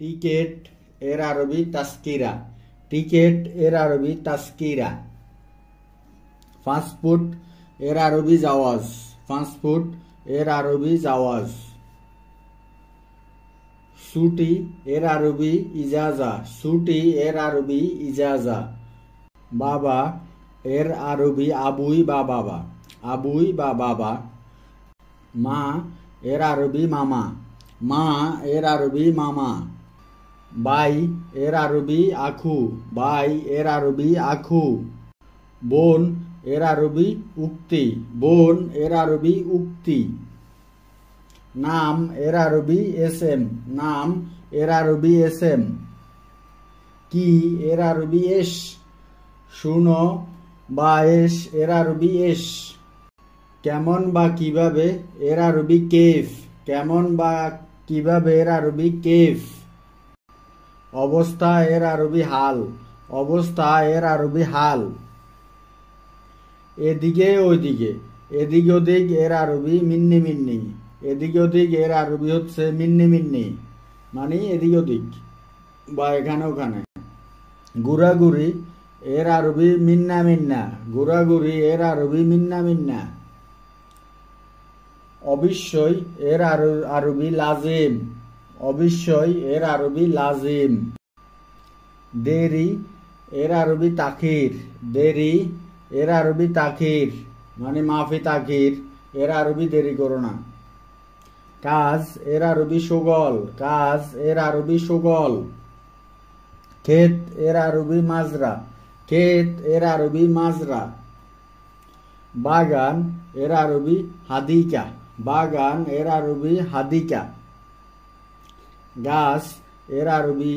Ticket এর আরবি তাসকিরা। Ticket এর আরবি তাসকিরা। পাসপোর্ট এর আরবি জাওয়াজ। পাসপোর্ট এর আরবি জাওয়াজ। ছুটি এর আরবি ইজাজা। ছুটি এর আরবি ইজাজা। বাবা এর আরবি আবুই বা বাবা। আবুই বা বাবা। মা এর আরবি মামা। মা এর আরবি মামা। ভাই এর আরবি আখু। ভাই এর আরবি আখু। বোন এর আরবি উক্তি। বোন এর আরবি উক্তি। নাম এর আরবি এসএম। নাম এর আরবি এসএম। কি এর আরবি এস। শুনো বা এস এর আরবি এস। কেমন বা কিভাবে এর আরবি কেফ। কেমন বা কিভাবে এর আরবি কেফ। অবস্থা এর আরবি হাল। অবস্থা এর আরবি হাল। এদিকে ওইদিকে। এদিক ওদিক এর আরবি মিন্নি মিন্নি। এদিক ওদিক এর আরবি হচ্ছে মিন্নি মিন্নি, মানে এদিক ওদিক বা এখানে ওখানে। ঘুরাঘুরি এর আরবি মিন্না মিন্না। ঘুরাঘুরি এর আরবি মিন্না মিন্না। অবশ্যই এর আরবি লাজিম। অবশ্যই এর আরবি লাজিম। দেরি এর আরবি তাখির। দেরি এর আরবি তাখির, মানে মাফি তাখির। এর আরবি দেরি করো না। কাজ এর আরবি সুগল। কাজ এর আরবি সুগল। ক্ষেত এর আরবি মাজরা। ক্ষেত এর আরবি মাজরা। বাগান এর আরবি হাদিকা। বাগান এর আরবি হাদিকা। গাছ এর আরবি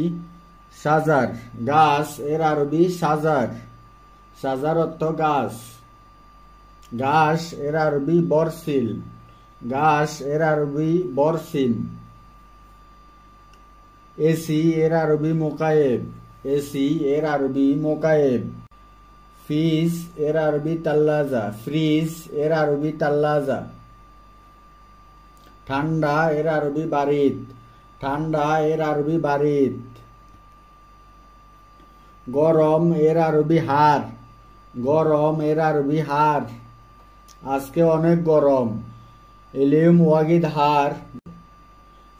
সাজার। গাছ এর আরবি সাজার। সাজার অর্থ গাছ। ঘাস এর আরবি বরসিল। ঘাস এর আরবি বরসিম। এসি এর আরবি মোকায়েব। এসি এর আরবি মোকায়েব। ফ্রিজ এর আরবি তাল্লাজা। ফ্রিজ এর আরবি তাল্লাজা। ঠান্ডা এর আরবি বারিদ। ঠান্ডা এর আরবি বারিদ। গরম এর আরবি হার। গরম এর আরবি হার। আজকে অনেক গরম। এলিম ওয়াগিদ হার।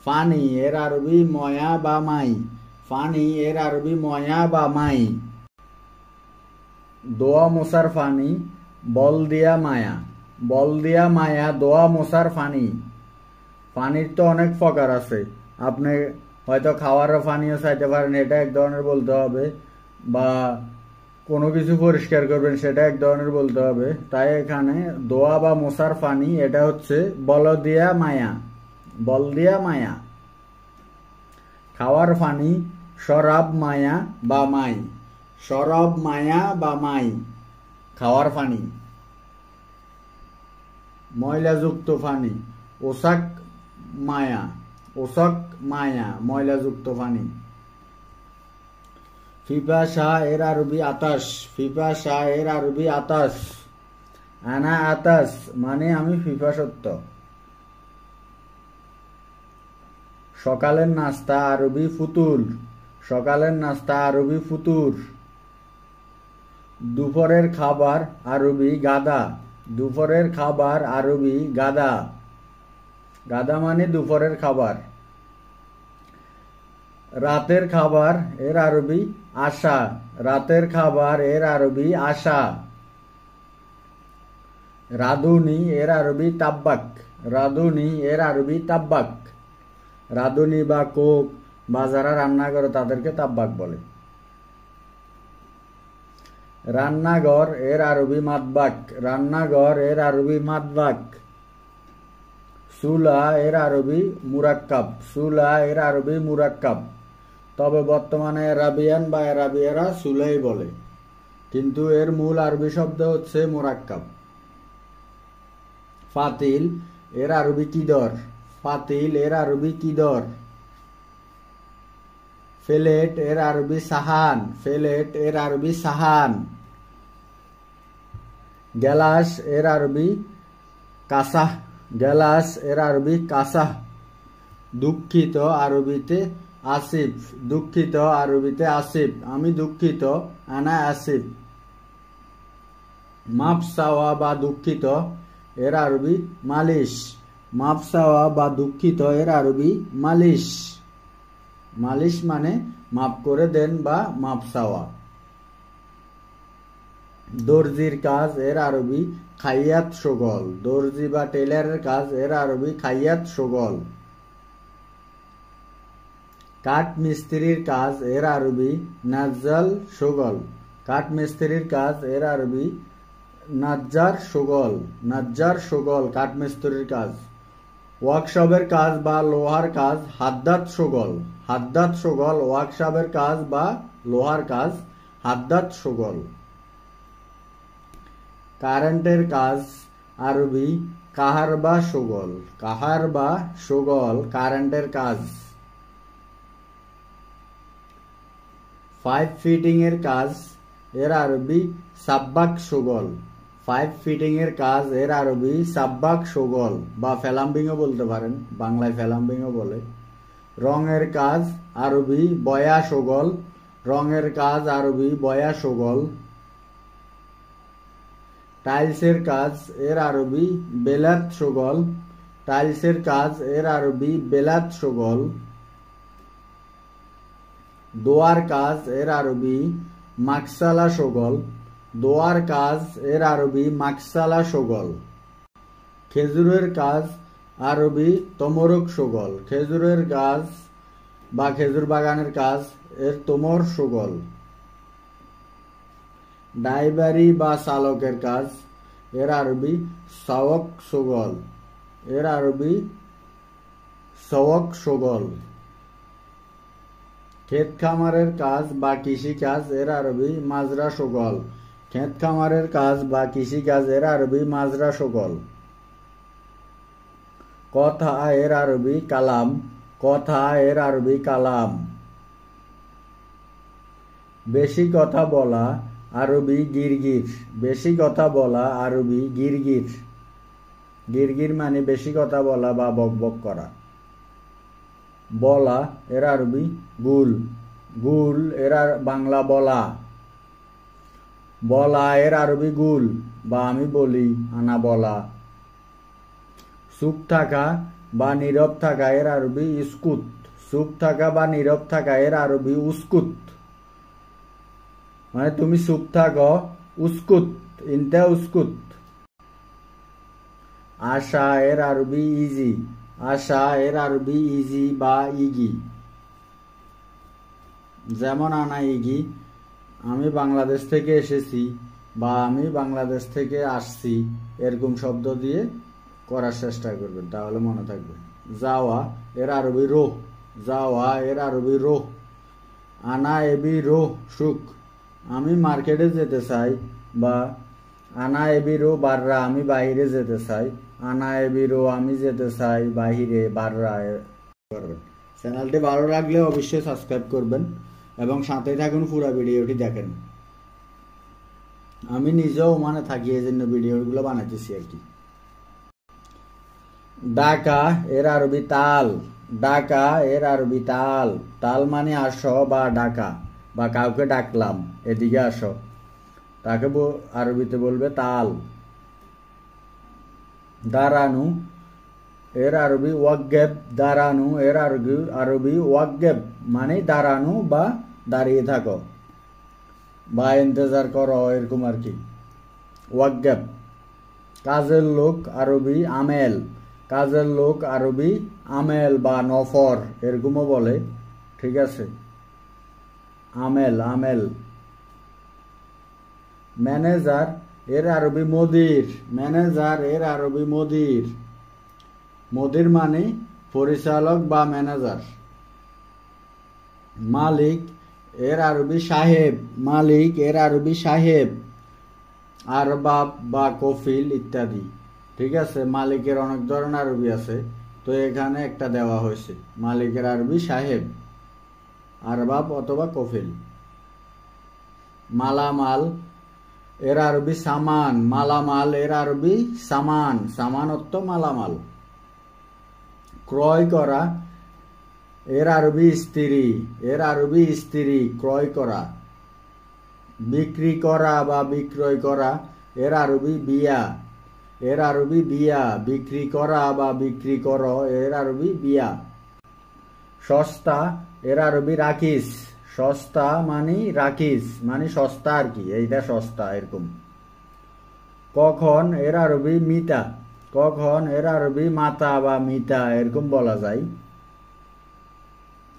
ফানি এর আরবি ময়া বা মাই। ফানি এর আরবি ময়া বা মাই। দোয়া মোসার ফানি বল দিয়া মায়া। বল দিয়া মায়া দোয়া মোসার ফানি। পানির তো অনেক প্রকার আছে। আপনি হয়তো খাওয়ারও পানিও চাইতে পারেন, এটা এক ধরনের বলতে হবে, বা কোনো কিছু পরিষ্কার করবেন সেটা এক ধরনের বলতে হবে। তাই এখানে দোয়া বা মোসার পানি, এটা হচ্ছে বল দিয়া মায়া। বল দিয়া মায়া। খাওয়ার পানি শরাব মায়া বা মাই। শরাব মায়া বা মাই খাওয়ার পানি। ময়লাযুক্ত পানি ওসাক মায়া। ওসক মায়া ময়লাযুক্ত পানি। ফিপাশা এর আরবি আতাস। ফিপাশা এর আরবি আতাস। আনা আতাস মানে আমি পিপাসত্ব। সকালের নাস্তা আরবি ফুতুর। সকালের নাস্তা আরবি ফুতুর। দুপুরের খাবার আরবি গাদা। দুপুরের খাবার আরবি গাদা। গাদা মানে দুপুরের খাবার। রাতের খাবার এর আরবি আশা। রাতের খাবার এর আরবি আশা। রাঁধুনি এর আরবি তাব্বাক। রাঁধুনি এর আরবি তাব্বাক। রাঁধুনি বা কোক বা যারা রান্না করে তাদেরকে তাব্বাক বলে। রান্নাঘর এর আরবি মাতবাক। রান্নাঘর এর আরবি মাতবাক। সুলা এর আরবি মুরাক্কাব। সুলা এর আরবি মুরাক্কাব। তবে বর্তমানে এরাবিয়ান বা এরাবিয়ারা সুলাই বলে, কিন্তু এর মূল আরবি শব্দ হচ্ছে মুরাক্কাব। ফাতিল এর আরবি কিদর। ফাতিল এর আরবি কিদর। ফেলেট এর আরবি সাহান। ফেলেট এর আরবি সাহান। গেলাস এর আরবি কাসাহ। গেলাস এর আরবি কাসাহ। দুঃখিত আরবিতে আসিফ দুঃখিত, আরবিতে আসিফ আমি দুঃখিত, আনা আসিফ। মাফ চাওয়া বা দুঃখিত, এর আরবি মালিশ। মাফ চাওয়া বা দুঃখিত, এর আরবি মালিশ। মালিশ মানে মাফ করে দেন বা মাফ চাওয়া। দর্জির কাজ, এর আরবি খাইয়াত শোগল। দর্জি বা টেলারের কাজ, এর আরবি খাইয়াত শোগল। কাঠ মিস্ত্রির কাজ, এর আরবি নাজ্জাল শোগল। কাঠ মিস্ত্রির কাজ, এর আরবি নাজ্জার শোগল। নাজ্জার শোগল কাঠ মিস্ত্রির কাজ। ওয়ার্কশপের কাজ বা লোহার কাজ হাদ্দাত শোগল। হাদ্দাত শোগল ওয়ার্কশপের কাজ বা লোহার কাজ হাদ্দাত শোগল। কারেন্টের কাজ আরবি কাহার বা শোগল। কাহার বা শোগল কারেন্টের কাজ। পাইপ ফিটিং এর কাজ, এর আরবি সাব্বাক শোগল। পাইপ ফিটিং এর কাজ, এর আরবি সাব্বাক শোগল বা ফেলাম্বিংও বলতে পারেন, বাংলায় ফেলাম্বিংও বলে। রঙের কাজ আরবি বয়া শোগল। রঙের কাজ আরবি বয়া শোগল। টাইলসের কাজ, এর আরবি বেলাত শোগল। টাইলসের কাজ, এর আরবি বেলাত শোগল। দোয়ার কাজ, এর আরবি মাকসালা শোগল। দোয়ার কাজ, এর আরবি মাকসালা শোগল। খেজুরের কাজ আরবি তমরক শোগল। খেজুরের গাছ বা খেজুর বাগানের কাজ, এর তোমর শোগল। ড্রাইভারি বা চালকের কাজ, এর আরবি সওয়াক শোগল। এর আরবি সওয়াক শোগল। ক্ষেত খামারের কাজ বা কৃষি কাজ, এর আরবি মাজরা শোগল। ক্ষেত খামারের কাজ বা কৃষি কাজ, এর আরবি মাজরা শোগল। কথা, এর আরবি কালাম। কথা, এর আরবি কালাম। বেশি কথা বলা আরবি গিরগির। বেশি কথা বলা আরবি গিরগির। গিরগির মানে বেশি কথা বলা বা বকবক করা। বলা, এর আরবি গুল। গুল, এর বাংলা বলা। বলা, এর আরবি গুল বা আমি বলি, আনা বলা। চুপ থাকা বা নীরব থাকা, এর আরবি ইস্কুত। চুপ থাকা বা নীরব থাকা, এর আরবি উস্কুত। মানে তুমি চুপ থাকো, উস্কুত, ইনতা উস্কুত। আশা, এর আরবি ইজি। আশা, এর আরবি ইজি বা ইগি। যেমন আনা ইগি, আমি বাংলাদেশ থেকে এসেছি বা আমি বাংলাদেশ থেকে আসছি, এরকম শব্দ দিয়ে করার চেষ্টা করবেন, তাহলে মনে থাকবে। যাওয়া, এর আরবি রোহ। যাওয়া, এর আরবি রোহ। আনা এবি রোহ সুখ, আমি মার্কেটে যেতে চাই বা আনা এবি রো বাররা, আমি বাহিরে যেতে চাই। আনা এবি রো, আমি যেতে চাই বাহিরে, বাররা করবেন। চ্যানেলটি ভালো লাগলে অবশ্যই সাবস্ক্রাইব করবেন এবং সাথে থাকুন, পুরো ভিডিওটি দেখেন। আমি নিজেও ওমানে থাকি, এই জন্য ভিডিওগুলো বানাইতেছি আর কি। ডাকা, এর আরবি তাল। ডাকা, এর আরবি তাল। তাল মানে আসো বা ডাকা বা কাউকে ডাকলাম, এদিকে আসো, তাকে আরবিতে বলবে তাল। দাঁড়ানো, এর আরবি ওয়াগেব। দাঁড়ানো, এর আরবি ওয়াগেব মানে দাঁড়ানো বা দাঁড়িয়ে থাকো বা ইন্তজার করো, এরকম আর কি, ওয়াগেব। কাজের লোক আরবি আমেল। কাজের লোক আরবি আমেল বা নফর, এরকমও বলে, ঠিক আছে, আমেল, আমেল। ম্যানেজার, এর আরবি মদির। ম্যানেজার, এর আরবি মদির। মদির মানে পরিচালক বা ম্যানেজার। মালিক, এর আরবি সাহেব। মালিক, এর আরবি সাহেব। আরবাব বা কফিল ইত্যাদি, ঠিক আছে। মালিকের অনেক ধরনের আরবি আছে, তো এখানে একটা দেওয়া হয়েছে, মালিকের আরবি সাহেব, আরবাব অথবা কফিল। মালামাল, এর আরবি সামান। মালামাল, এর আরবি সামান। সামান অর্থ মালামাল। ক্রয় করা, এর আরবি স্ত্রী, এর আরবি স্ত্রী, ক্রয় করা। বিক্রি করা বা বিক্রয় করা, এর আরবি বিয়া, এর আরবি বিয়া, বিক্রি করা বা বিক্রি করো, এর আরবি বিয়া। সস্তা, এর আরবি রাকিস, সস্তা মানে রাকিস মানে সস্তা আর কি, এইটা সস্তা এরকম। কখন, এর আরবি মিতা, কখন এর আরবি মাতা বা মিতা এরকম বলা যায়।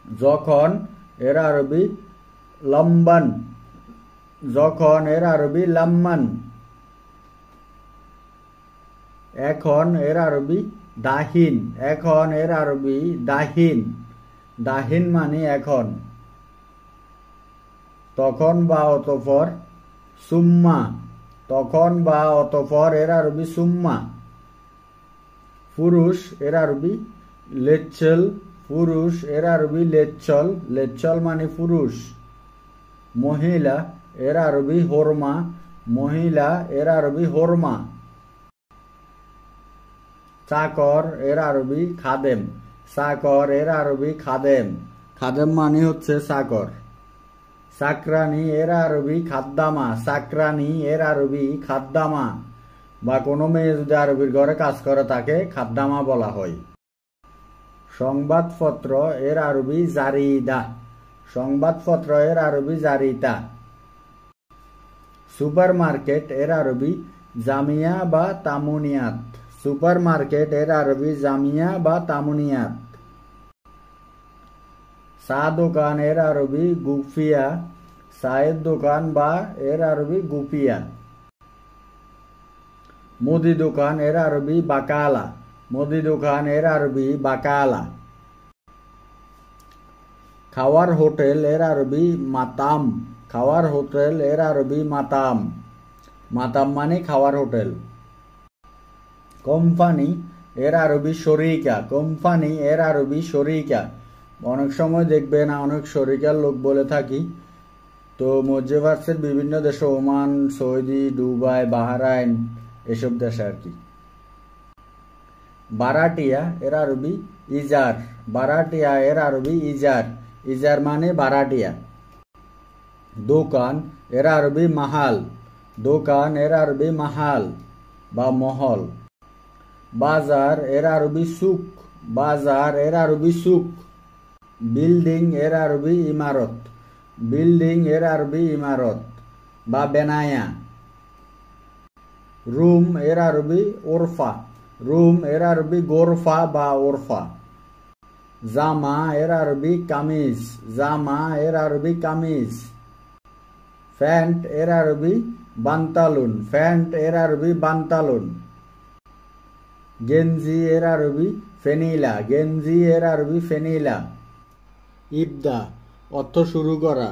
যখন এর আরবি লম্বান, যখন এর আরবি লাম্মান। এখন এর আরবি দাহিন, এখন এর আরবি দাহিন, দাহিন মানে এখন। তখন বা অতঃপর সুম্মা, তখন বা অতঃপর এর আরবি সুম্মা। পুরুষ এর আরবি লেচ্ছল, পুরুষ এর আরবি লেচ্ছল, লেচ্ছল মানে পুরুষ। মহিলা এর আরবি হোরমা, মহিলা এর আরবি হোরমা। চাকর এর আরবি খাদেম, চাকর এর আরবি খাদেম, খাদেম মানে হচ্ছে চাকর। চাকরানি এর আরবি খাদ্দামা, চাকরানি এর আরবি খাদ্দামা, বা কোনো মেয়ে যদি আরবির ঘরে কাজ করে তাকে খাদ্দামা বলা হয়। সংবাদপত্র এর আরবি জারিদা, সংবাদপত্র এর আরবি জারিতা। সুপার মার্কেট এর আরবি জামিয়া বা তামুনিয়াত, সুপার মার্কেট এর আরবি জামিয়া বা তামুনিয়াত। চা দোকান এর আরবি গুফিয়া, চায়ের দোকান বা এর আরবি গুফিয়া। মুদি দোকান এর আরবি বাকালা, মুদি দোকান এর আরবি বাকালা। খাওয়ার হোটেল এর আরবি মাতাম, খাওয়ার হোটেল এর আরবি মাতাম, মাতাম মানে খাওয়ার হোটেল। কোম্পানি এর আরবি শরিকা, কোম্পানি এর আরবি শরিকা। অনেক সময় দেখবেন অনেক শরিকার লোক বলে থাকি, তো মধ্যপ্রাচ্যের বিভিন্ন দেশে, ওমান, সৌদি, দুবাই, বাহরাইন এসব দেশে আর কি। বারাটিয়া এর আরবি ইজার, বারাটিয়া এর আরবি ইজার, ইজার মানে বারাটিয়া। দোকান এর আরবি মাহাল, দোকান এর আরবি মাহাল বা মহল। বাজার এর আরবি সুক, বাজার এর আরবি সুক। বিল্ডিং এর আরবি ইমারত, বিল্ডিং এর আরবি ইমারত বা বেনায়া। রুম এর আরবি ওরফা, রুম এর আরবি গোরফা বা ওরফা। জামা এর আরবি কামিজ, জামা এর আরবি কামিজ। প্যান্ট এর আরবি বান্তালুন, প্যান্ট এর আরবি বান্তালুন। গেঞ্জি এর আরবি ফেনিলা, গেঞ্জি এর আরবি ফেনিলা। ইবদা অর্থ শুরু করা,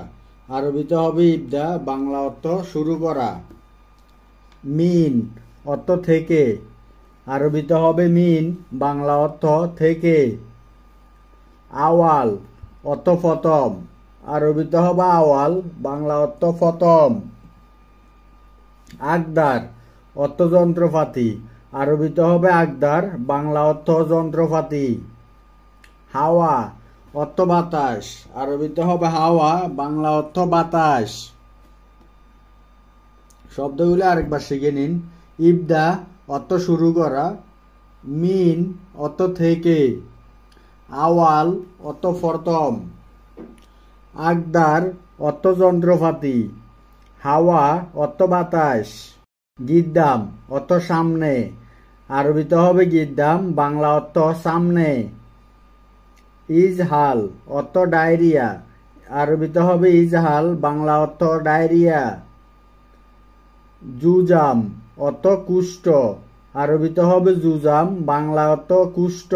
আরবিতে হবে ইবদা, বাংলা অর্থ শুরু করা। মিন অর্থ থেকে, আরবিতে হবে মিন, বাংলা অর্থ থেকে। আওয়াল অর্থ প্রথম, আরবিতে হবে আওয়াল, বাংলা অর্থ প্রথম। আকদার অর্থ যন্ত্রপাতি, আরবিতে হবে আকদার, বাংলা অর্থ যন্ত্রপাতি। হাওয়া অর্থ বাতাস, আরবিতে হবে হাওয়া, বাংলা অর্থ বাতাস। শব্দগুলো আরেকবার শিখে নিন। ইবদা অর্থ শুরু করা, মিন অর্থ থেকে, আওয়াল অর্থ প্রথম, আকদার অর্থ যন্ত্রপাতি, হাওয়া অর্থ বাতাস। গিদ্দাম অর্থ সামনে, আরবিতে হবে গিদ্দাম, বাংলা অর্থ সামনে। ইজহাল অর্থ ডায়রিয়া, আরবিতে হবে ইজহাল, বাংলা অর্থ ডায়রিয়া। জুজাম অর্থ কুষ্ঠ, আরবিতে হবে জুজাম, বাংলা অর্থ কুষ্ঠ।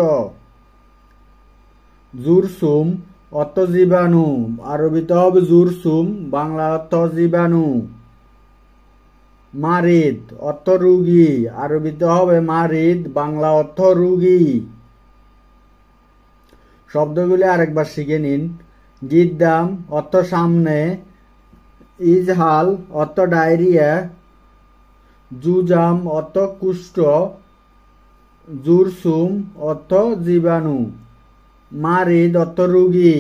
জুরসুম অর্থ জীবাণু, আরবিতে হবে জুরসুম, বাংলা অর্থ জীবাণু। মারিদ অর্থ রুগী, আরবিতে হবে মারিদ, বাংলা অর্থ রুগী। শব্দগুলি আরেকবার শিখে নিন। গিদ্দাম অর্থ সামনে, ইজহাল অর্থ ডায়রিয়া, জুজাম অর্থ কুষ্ঠ, জুরসুম অর্থ জীবাণু। মারিদ অর্থ রুগী।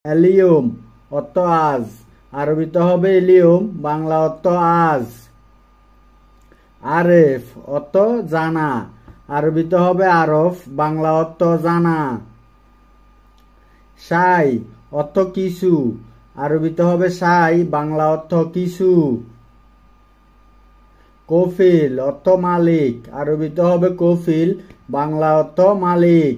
এলিয়ম অর্থ আজ, আরবিতে হবে এলিয়ম, বাংলা অর্থ আজ। আরেফ অর্থ জানা, আরবিতে হবে আরফ, বাংলা অর্থ জানা। সাই অর্থ কিছু, আরবিতে হবে সাই, বাংলা অর্থ কিছু। কফিল অর্থ মালিক, আরবিতে হবে কফিল, বাংলা অর্থ মালিক।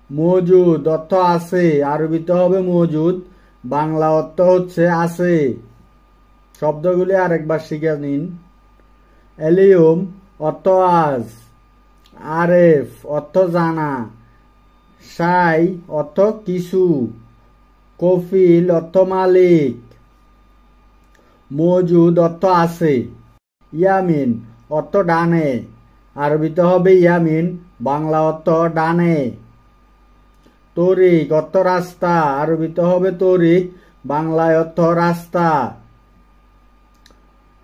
মজুদ অর্থ আছে, আরবিতে হবে মজুদ, বাংলা অর্থ হচ্ছে আছে। শব্দগুলি আরেকবার শিখে নিন। এলিয়ম অর্থ আজ, আরেফ অর্থ জানা, সাই অর্থ কিছু, কফিল অর্থ মালিক, মজুদ অর্থ আছে। ইয়ামিন অর্থ ডানে, আরবিতে হবে ইয়ামিন, বাংলা অর্থ ডানে। তরিক অর্থ রাস্তা, আরবিতে হবে তরিক, বাংলায় অর্থ রাস্তা।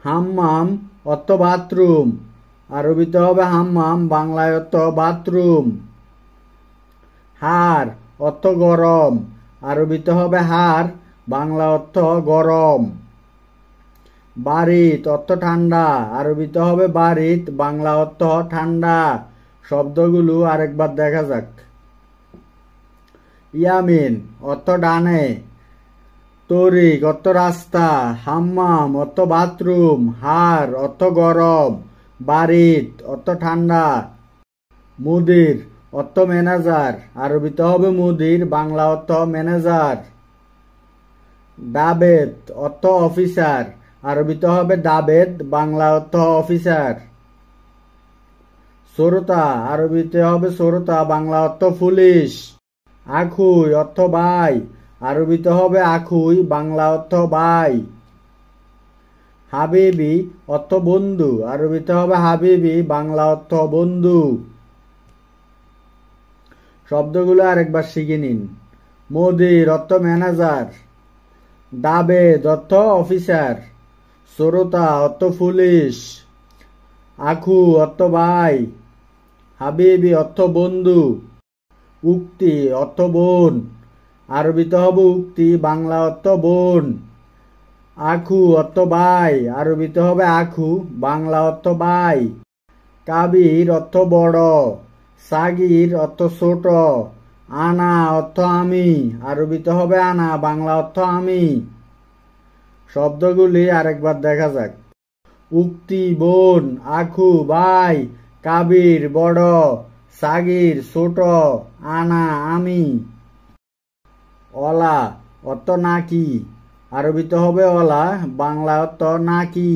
হাম্মাম অর্থ বাথরুম, আরবিতে হবে হাম্মাম, বাংলায় অর্থ বাথরুম। হার অর্থ গরম, আরবিতে হবে হার, বাংলা অর্থ গরম। বারিত অর্থ ঠান্ডা, আরবিতে হবে বারিত, বাংলা অর্থ ঠান্ডা। শব্দগুলো আরেকবার দেখা যাক। ইয়ামিন অর্থ ডানে, তরিক অর্থ রাস্তা, হাম্মাম অর্থ বাথরুম, হার অর্থ গরম, বারিত অর্থ ঠান্ডা। মুদির অর্থ ম্যানেজার, আরবিতে হবে মুদির, বাংলা অর্থ ম্যানেজার। ডাবেদ অর্থ অফিসার, আরবিতে হবে ডাবেদ, বাংলা অর্থ অফিসার। শ্রোতা, আরবিতে হবে শ্রোতা, বাংলা অর্থ পুলিশ। আখুই অর্থ ভাই, আরবিতে হবে আখুই, বাংলা অর্থ ভাই। হাবিবি অর্থ বন্ধু, আরবিতে হবে হাবিবি, বাংলা অর্থ বন্ধু। শব্দগুলো আরেকবার শিখে নিন। মুদির অর্থ ম্যানেজার, ডাবেদ অর্থ অফিসার, শ্রোতা অর্থ পুলিশ, আখু অর্থ ভাই, হাবিবি অর্থ বন্ধু। উক্তি অর্থ বোন, আরবিতে হবে উক্তি, বাংলা অর্থ বোন। আখু অর্থ ভাই, আরবিতে হবে আখু, বাংলা অর্থ ভাই। কাবির অর্থ বড়, সাগির অর্থ ছোট, আনা অর্থ আমি, আরবিতে হবে আনা, বাংলা অর্থ আমি। শব্দগুলি আরেকবার দেখা যাক। উক্তি বোন, আখু ভাই, কাবির বড়, সাগির ছোট, আনা আমি। অলা অর্থ নাকি, আরবিতে হবে অলা, বাংলা অর্থ নাকি।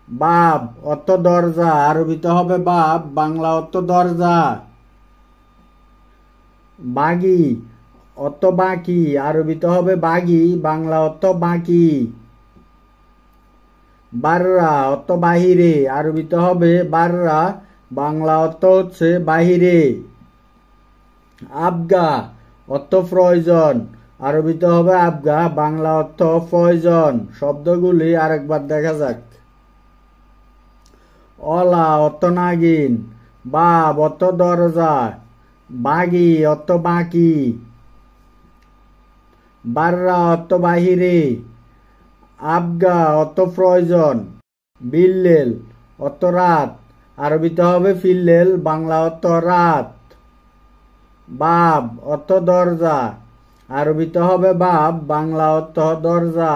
বাব অর্থ দরজা, আরবিতে হবে বাব, বাংলা অর্থ দরজা। বাগি অর্থ বাকি, আরবিতে হবে বাগি, বাংলা অর্থ বাকি। বাররা অর্থ বাহিরে, আরবিতে হবে বাররা, বাংলা অর্থ হচ্ছে বাহিরে। আবগা অর্থ প্রয়োজন, আরবিতে হবে আবগা, বাংলা অর্থ প্রয়োজন। শব্দগুলি আরেকবার দেখা যাক। অলা অর্থ নাগিন, বাব অর্থ দরজা, বাগি অর্থ বাকি, বাররা অর্থ বাহিরে, আবগা অর্থ প্রয়োজন। বিল্লেল অর্থ রাত, আরবিতে হবে ফিল্লেল, বাংলা অর্থ রাত। বাব অর্থ দরজা, আরবিতে হবে বাব, বাংলা অর্থ দরজা।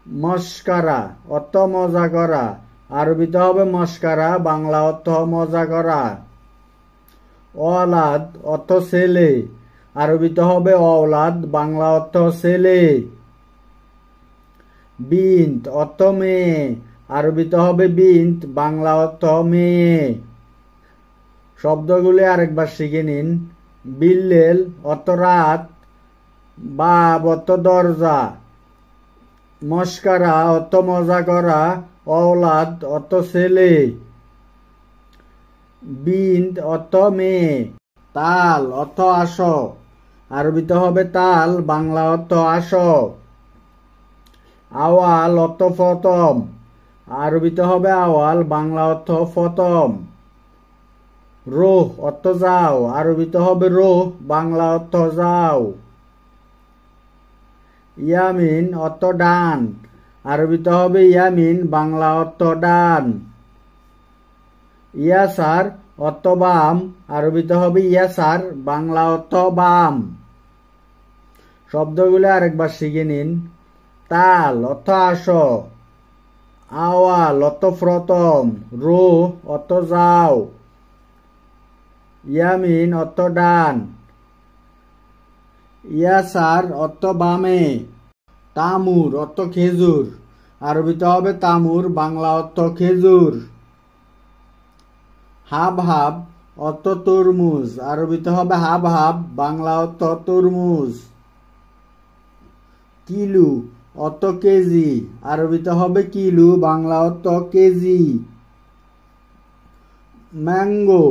মস্কারা অর্থ মজা করা, আরবিতে হবে মস্কারা, বাংলা অর্থ মজা করা। ওলাদ অর্থ ছেলে, আরবিতে হবে অওলাদ, বাংলা অর্থ ছেলে। বিন্ত অর্থ মেয়ে, আরবিতে হবে বিন্ত, বাংলা অর্থ মেয়ে। শব্দগুলি আরেকবার শিখে নিন। বিল্লেল অর্থ রাত, বাব অর্থ দরজা, মস্কারা অর্থ মজা করা, অওলাদ অর্থ ছেলে, বিন্ত অর্থ মেয়ে। তাল অর্থ আসো, আরবিতে হবে তাল, বাংলা অর্থ আসো। আওয়াল অর্থ প্রথম, আরবিতে হবে আওয়াল, বাংলা অর্থ প্রথম। রোহ অর্থ যাও, আরবিতে হবে রোহ, বাংলা অর্থ যাও। ইয়ামিন অর্থ ডান, আরবিতে হবে ইয়ামিন, বাংলা অর্থ ডান। ইয়াসার অর্থ বাম, আরবিতে হবে ইয়াসার, বাংলা অর্থ বাম। শব্দগুলো আরেকবার শিখে নিন। তাল অর্থ আসো, আওয়াল অর্থ প্রথম, রো অর্থ যাও, ইয়ামিন অর্থ ডান, ইয়াসার অর্থ বামে, তামুর অর্থ খেজুর, আরবিতে হবে তামুর, বাংলা অর্থ খেজুর। হাব হাব অর্থ তরমুজ, আরবিতে হবে হাব হাব, বাংলা অর্থ তরমুজ। কিলু অর্থ কেজি, আরবিতে হবে কিলু, বাংলা অর্থ কেজি। ম্যাঙ্গো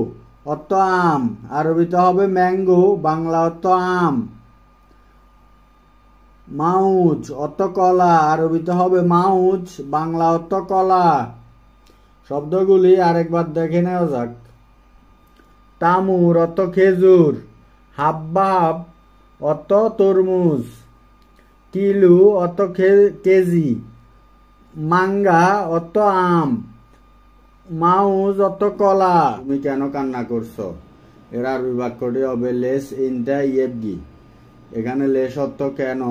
অর্থ আম, আরবিতে হবে ম্যাঙ্গো, বাংলা অর্থ আম। মাউজ অর্থ কলা, আরবিতে হবে মাউজ, বাংলা অর্থ কলা। শব্দগুলি আরেকবার দেখে নেওয়া যাক। তামুর অর্থ খেজুর, হাব্বাব অর্থ তরমুজ, কিলু অর্থ কেজি, মাঙ্গা অর্থ আম, মাউজ অর্থ কলা। তুমি কেন কান্না করছো? এর আরবি বাক্যটি হবে লেস ইনটা ইয়েবগি। এখানে লেস অর্থ কেন,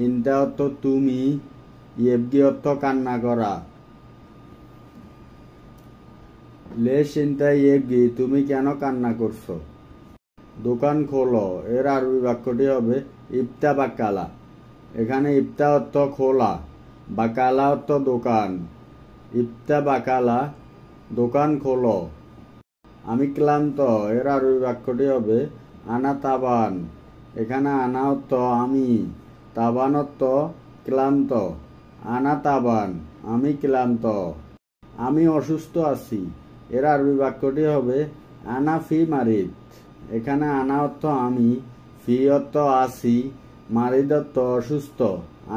ইনটা অর্থ তুমি, ইয়েবগি অর্থ কান্না করা। লেস ইনটা ইয়েবগি, তুমি কেন কান্না করছো? দোকান খোলো, এর আরবি বাক্যটি হবে ইফতা বাকালা। এখানে ইফতা অর্থ খোলা, বাকালা অর্থ দোকান। ইফতা বাকালা, দোকান খোলো। আমি ক্লান্ত, এর আরবি বাক্যটি হবে আনা তাবান। এখানে আনা অর্থ আমি, তাবান অর্থ ক্লান্ত। আনা তাবান, আমি ক্লান্ত। আমি অসুস্থ আছি, এর আরবি বাক্যটি হবে আনা ফি মারিদ। এখানে আনা অর্থ আমি, ফি অর্থ আছি, মারিদ অর্থ অসুস্থ।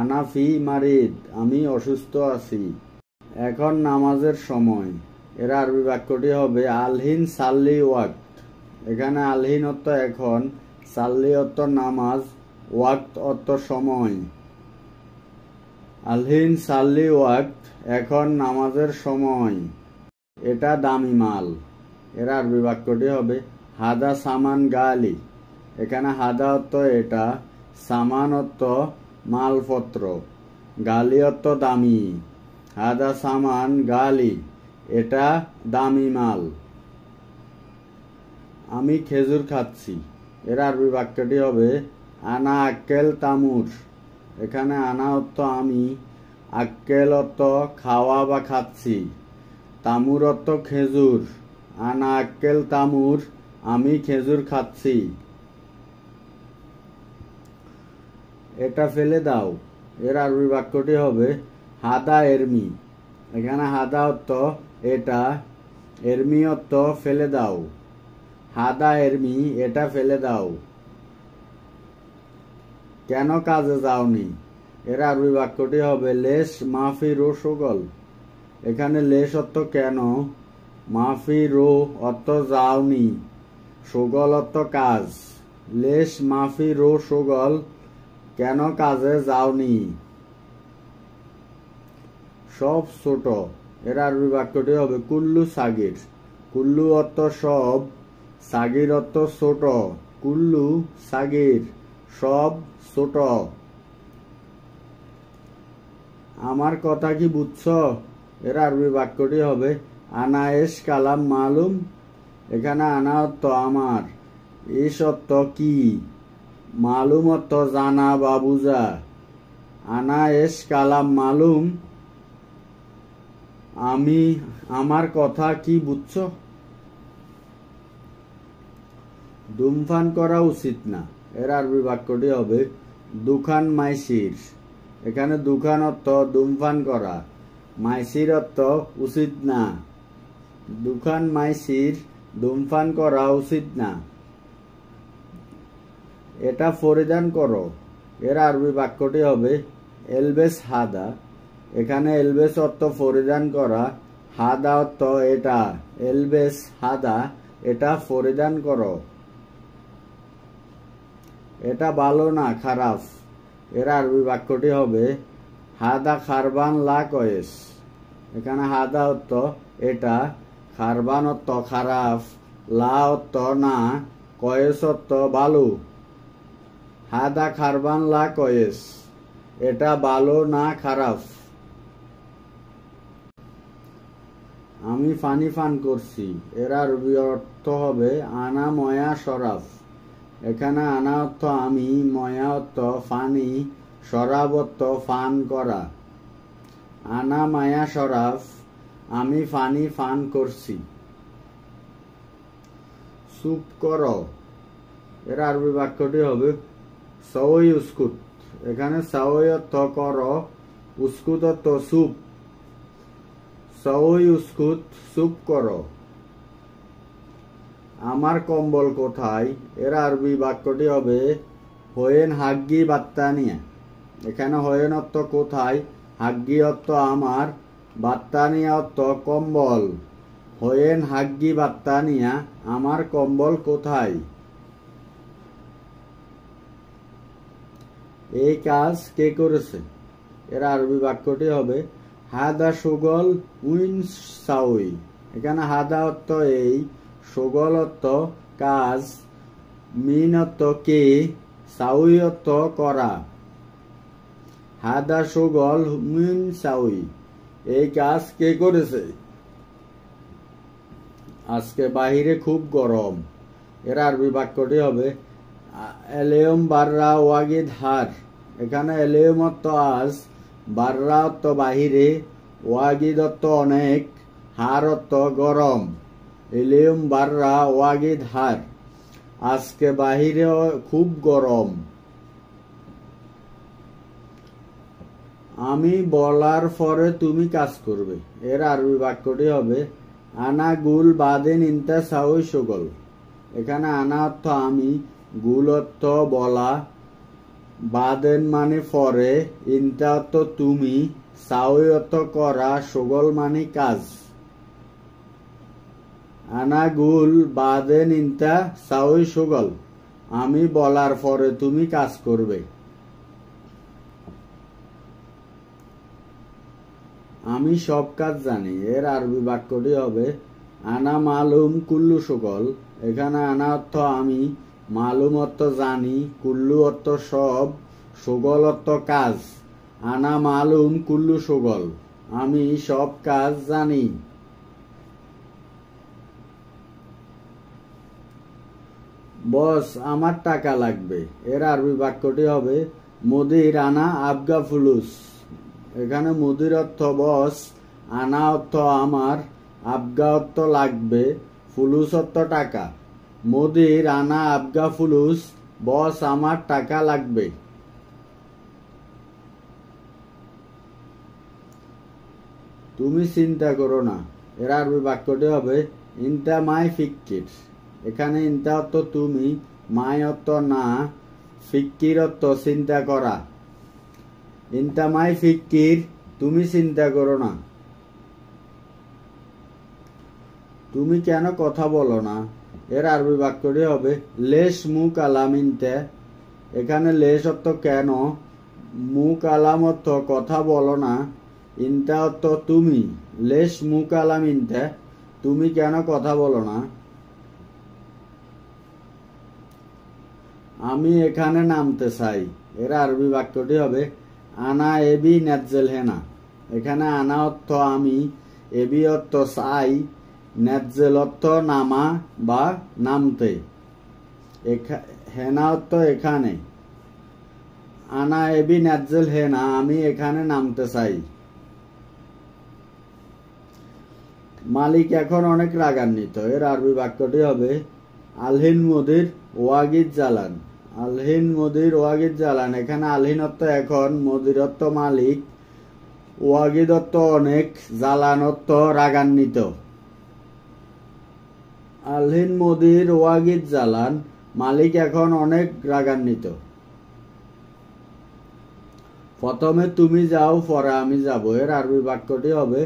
আনা ফি মারিদ, আমি অসুস্থ আছি। এখন নামাজের সময়, এর আরবি বাক্যটি হবে আলহিন সাল্লি ওয়াক্ত। এখানে আলহিন অর্থ এখন, সাল্লি অর্থ নামাজ, ওয়াক্ত অর্থ সময়। আলহিন সাল্লি ওয়াক্ত, এখন নামাজের সময়। এটা দামি মাল, এর আরবি বাক্যটি হবে হাদা সামান গালি। এখানে হাদা অর্থ এটা, সামান অর্থ মালপত্র, গালি অর্থ দামি। হাদা সামান গালি, এটা দামি মাল। আমি খেজুর খাচ্ছি, এর আরবি বাক্যটি হবে আনা আক্কেল তামুর। এখানে আনা অর্থ আমি, আক্কেল অর্থ খাওয়া বা খাচ্ছি, তামুর অর্থ খেজুর। আনা আক্কেল তামুর, আমি খেজুর খাচ্ছি। এটা ফেলে দাও, এর আরবি বাক্যটি হবে হাদা এরমি। এখানে হাদা অর্থ এটা, এরমি অর্থ ফেলে দাও। হাদা এরমি, এটা ফেলে দাও। কেন কাজে যাওনি? এর আরবি বাক্যটি হবে লেশ মাফি রো সুগল। এখানে লেশ অর্থ কেন, মাফি রো অর্থ যাওনি, সুগল অর্থ কাজ। লেশ মাফি রো সুগল, কেন কাজে যাওনি। সব ছোট, এর আরবি বাক্যটি হবে কুল্লু সাগির। কুল্লু অর্থ সব, সাগির অর্থ ছোট। কুল্লু সাগির, সব ছোট। আমার কথা কি বুঝছ? এর আরবি বাক্যটি হবে আনা এস কালাম মালুম। এখানে আনা অর্থ আমার, এস অর্থ কি, মালুম অর্থ জানা বা বুঝা। আনা এস কালাম মালুম, আমি, আমার কথা কি বুঝছ? ধূমপান করা উচিত না, এর আরবি বাক্যটি হবে দুখান মাইসির। এখানে দুখান অর্থ ধূমপান করা, মাইসির অর্থ উচিত না। দুখান মাইসির, ধূমপান করা উচিত না। এটা পরিধান করো, এর আরবি বাক্যটি হবে এলবেস হাদা। এখানে এলবেস অর্থ পরিধান করা, হাদা অর্থ এটা। এলবেস হাদা, এটা পরিধান করো। এটা ভালো না খারাপ। এর আরবি বাক্যটি হবে হাদা খারবান লা কয়েস। এখানে হাদা অর্থ এটা, খারবান অর্থ খারাপ, লা অর্থ না, কয়েস অর্থ ভালো। হাদা খারবান লা কয়েস, এটা ভালো না খারাপ। আমি পানি পান করছি। এর আরবি অর্থ হবে আনা ময়া শরাফ। এখানে আনা অর্থ আমি, ময়া অর্থ পানি, শরাব অর্থ পান করা। আনা মায়া শরাফ, আমি পানি পান করছি। চুপ করো। এর আরবি বাক্যটি হবে সওই উস্কুত। এখানে সওই অর্থ করো, উস্কুত অর্থ চুপ। সওই উস্কুত, চুপ করো। আমার কম্বল কোথায়? এর আরবি বাক্যটি হবে হোয়েন হাগ্গি বাত্তানিয়া। এখানে হোয়েন অর্থ কোথায়, হাগ্গি অর্থ আমার, বাত্তানিয়া অর্থ কম্বল। হোয়েন হাগ্গি বাত্তানিয়া, আমার কম্বল কোথায়? এই কাজ কে করেছে? এর আরবি বাক্যটি হবে হাদা সুগল উইন সাউই। এখানে হাদা অর্থ এই, সুগল অর্থ কাজ, মিন অর্থ কে, সাউই অর্থ করা। হাদা সুগল মিন সাউই, এই কাজ কে করেছে? আজকে বাহিরে খুব গরম। এর আরবি বাক্যটি হবে এলেয়ম বাররা ওয়াগিদ হার। এখানে এলেয়ম অর্থ আজ, বাররা অর্থ বাহিরে, ওয়াগিদ অর্থ অনেক, হার অর্থ গরম। এলেয়ম বাররা ওয়াগিদ হার, আজকে বাহিরে খুব গরম। আমি বলার পরে তুমি কাজ করবে। এর আরবি বাক্যটি হবে আনা গুল বাদেন ইনতা সাউই সুগল। এখানে আনা অর্থ আমি, গুল অর্থ বলা, বাদেন মানে পরে, ইনতা অর্থ তুমি, সাউই অর্থ করা, সুগল মানে কাজ। আনা গুল বাদেন ইনতা সাউই সুগল, আমি বলার পরে তুমি কাজ করবে। আমি সব কাজ জানি। এর আরবি বাক্যটি হবে আনা মালুম কুল্লু সুগল। এখানে আনা অর্থ আমি, মালুম অর্থ জানি, কুল্লু অর্থ সব, সুগল অর্থ কাজ। আনা মালুম কুল্লু সুগল, আমি সব কাজ জানি। বস আমার টাকা লাগবে। এর আরবি বাক্যটি হবে মুদির আনা আবগা ফুলুস। এখানে মুদির অর্থ বস, আনা অর্থ আমার, আবগা অর্থ লাগবে, ফুলুস অর্থ টাকা। মুদির আনা আবগা ফুলুস, বস আমার টাকা লাগবে। তুমি চিন্তা করো না। এর আরবি বাক্যটি হবে ইনতা মাই ফিক্কির। এখানে ইনতা অর্থ তুমি, মাই অর্থ না, ফিক্কির অর্থ চিন্তা করা। ইনতা মাই ফিক্কির, তুমি চিন্তা করো না। তুমি কেন কথা বলো না? এর আরবি বাক্যটি হবে লেশ মু কালাম ইনতে। এখানে লেশ অর্থ কেন, মু কালাম অর্থ কথা বলো না, ইনতা অর্থ তুমি। লেশ মু কালাম ইনতে, তুমি কেন কথা বলো না? আমি এখানে নামতে চাই। এর আরবি বাক্যটি হবে আনা এবি নাজ্জেল হেনা। এখানে আনা অর্থ আমি, এবি অর্থ চাই, নাজ্জেল অর্থ নামা বা নামতে, হেনা অর্থ এখানে। আনা এবি নাজ্জেল হেনা, আমি এখানে নামতে চাই। মালিক এখন অনেক রাগান্বিত। এর আরবি বাক্যটি হবে আলহিন মুদির ওয়াগিদ জালান। আলহিন মুদির ওয়াগিদ জালান। এখানে আলহিন অর্থ এখন, মুদির অর্থ মালিক, ওয়াগিদ অর্থ অনেক, জালান অর্থ রাগান্বিত। আলহিন মুদির ওয়াগিদ জালান, মালিক এখন অনেক রাগান্বিত। প্রথমে তুমি যাও, পরে আমি যাব। এর আরবি বাক্যটি হবে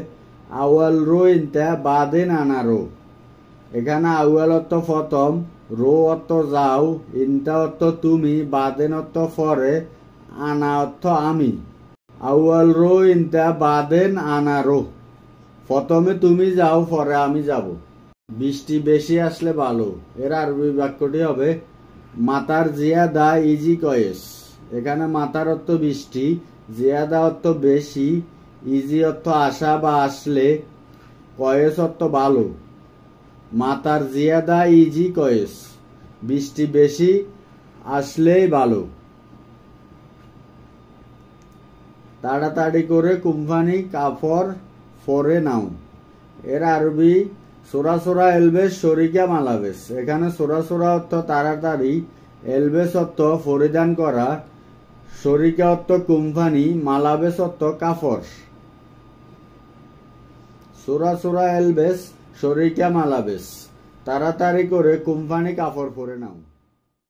আওয়াল রো ইনতা বাদেন আনা রো। এখানে আউয়াল অর্থ প্রথম, রো অর্থ যাও, ইনতা অর্থ তুমি, বাদেন অর্থ পরে, আনা অর্থ আমি। আউয়াল রো ইনতা বাদেন আনা রো, প্রথমে তুমি যাও পরে আমি যাব। বৃষ্টি বেশি আসলে ভালো, এর আরবি বাক্যটি হবে মাতার জিয়াদা ইজি কয়েস। এখানে মাতার অর্থ বৃষ্টি, জিয়াদা অর্থ বেশি, ইজি অর্থ আসা বা আসলে, কয়েস অর্থ ভালো। মাতার জিয়াদা ইজি কয়েস, বৃষ্টি বেশি আসলেই ভালো। তাড়াতাড়ি করে কোম্পানি কাপড় পরে নাও, এর আরবি সোরা সোরা এলবেস শরিকা মালাবেস। এখানে সোরা সোরা অর্থ তাড়াতাড়ি, এলবেস অর্থ পরিধান করা, শরিকা অর্থ কোম্পানি, মালাবেস অর্থ কাপড়। সোরা সোরা এলবেস শরিকা মালাবেস, তাড়াতাড়ি করে কোম্পানি কাপড় পরে নাও।